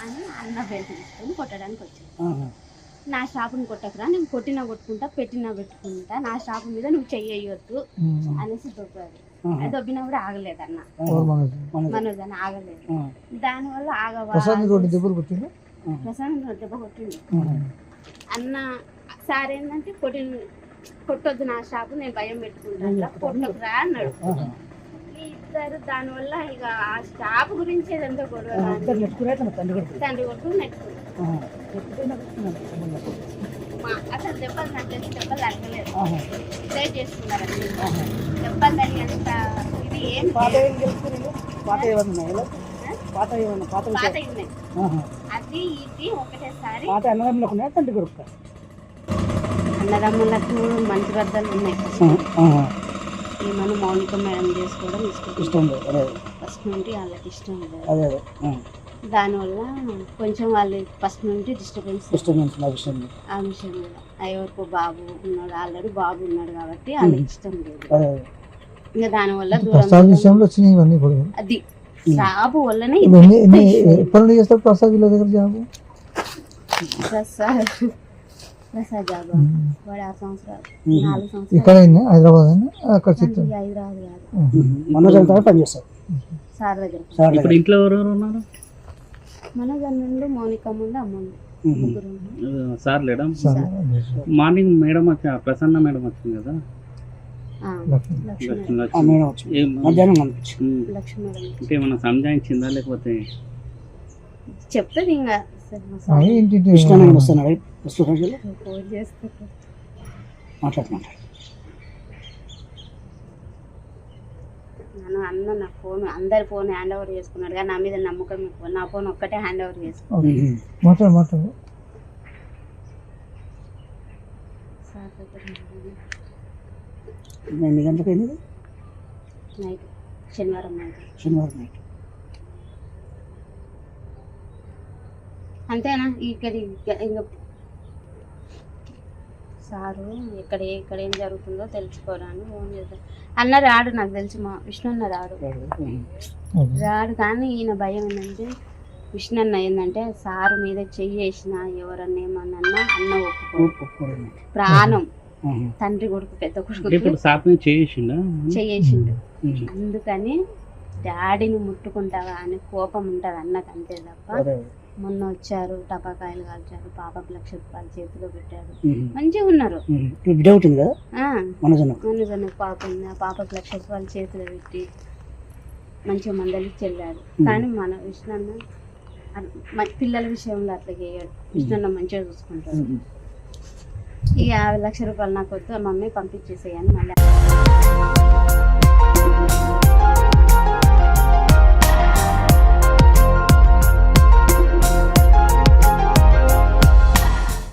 అని అన్న బెల్ట్ తీసుకొని కొట్టడానికి వచ్చాను. నా షాపుని కొట్టకురా, నేను కొట్టినా కొట్టుకుంటా, పెట్టినా పెట్టుకుంటా, నా షాపు మీద నువ్వు చెయ్యొద్దు అనేసి దొబ్బాడు. అది దొబ్బినా కూడా ఆగలేదు అన్న, మనోజ్ అని ఆగలేదు. దానివల్ల ప్రశాంత్ దెబ్బ కొట్టిండు అన్న. సార్ ఏంటంటే కొట్టొద్దు నా షాపు, నేను భయం పెట్టుకుంటా, కొట్టకురా అన్నాడు. ఇద్దరు దానివల్ల ఇక ఆ షాప్ గురించి ఏదంతా గొడవ, తండ్రి కొడుకు నెట్టుకున్నాడు. అసలు దెబ్బలు నాకు తెలిసి దెబ్బలు తగ్గలేదు, ప్లే చేసుకున్నారు. దెబ్బలు తగినంత ఇది ఏం అది ఇది ఒకటేసారి. అన్నదమ్ములకు మంచి బద్దలు ఉన్నాయి. ఏమన్నా మౌనిక మేడం చేసుకోవడం ఇష్టం ఫస్ట్ నుండి వాళ్ళకి ఇష్టం లేదు. దానివల్ల కొంచెం వాళ్ళు ఫస్ట్ నుండి డిస్టర్బెన్స్ ఆ విషయం మీద. ఎవరికో బాబు ఉన్నాడు, ఆల్రెడీ బాబు ఉన్నాడు కాబట్టి వాళ్ళకి ఇష్టం లేదు. ఇంకా దానివల్ల అది జాబు వల్లనే ప్రసాద్ జాబ్ వాడు 6 సంవత్సరాలు 4 సంవత్సరాలు హైదరాబాద్ సార్ దగ్గర. ఇంట్లో ఎవరెవరు ఉన్నారు? మనోజ్ అన్నుండు, మౌనిక ముందు, అమ్మ. సార్ లేడా? మార్నింగ్ మేడం వచ్చి ప్రసన్న మేడం వచ్చింది కదా, అంటే ఏమన్నా సంజాయించిందా లేకపోతే చెప్తుంది ఇంకా అన్న నా ఫోన్ అందరి ఫోన్ హ్యాండ్ ఓవర్ చేసుకున్నాడు, కానీ నా మీద నమ్మకం ఎక్కువ. నా ఫోన్ ఒక్కటే హ్యాండ్ ఓవర్ చేసుకున్నాడు. ఎన్ని గంటలకు అయింది? నైట్, శనివారం నైట్. అంతేనా? ఇక్కడ ఇంకా సారు ఇక్కడ ఏం జరుగుతుందో తెలుసుకోవడానికి ఫోన్ చేస్తాను. అన్న రాడు, నాకు తెలిసి మా విష్ణు అన్న రాడు. కానీ ఈయన భయం ఏంటంటే, విష్ణు అన్న ఏంటంటే సారు మీద చెయ్యేసిన ఎవరన్నా ఏమన్నా అన్న ఒప్పుకోడు. ప్రాణం తండ్రి కొడుకు, పెద్ద కొడుకు చెయ్యేసిండు. అందుకని డాడీని ముట్టుకుంటావా అని కోపం ఉంటుంది అన్నకు, అంతే తప్ప. మొన్న వచ్చారు, టపాకాయలు కాల్చారు, పాపకు 1,00,000 రూపాయలు చేతిలో పెట్టారు, మంచిగా ఉన్నారు. మనోజన్న పాప ఉంది, ఆ పాపకు 1,00,000 రూపాయలు చేతిలో పెట్టి మంచిగా మందలికి చెల్లాడు. కానీ మన విష్ణన్న పిల్లల విషయంలో అట్లా చేయడు. విష్ణన్న మంచిగా చూసుకుంటాడు. ఇక 1,00,000 రూపాయలు నాకు వద్దు, మమ్మీ పంపించేసేయని మళ్ళీ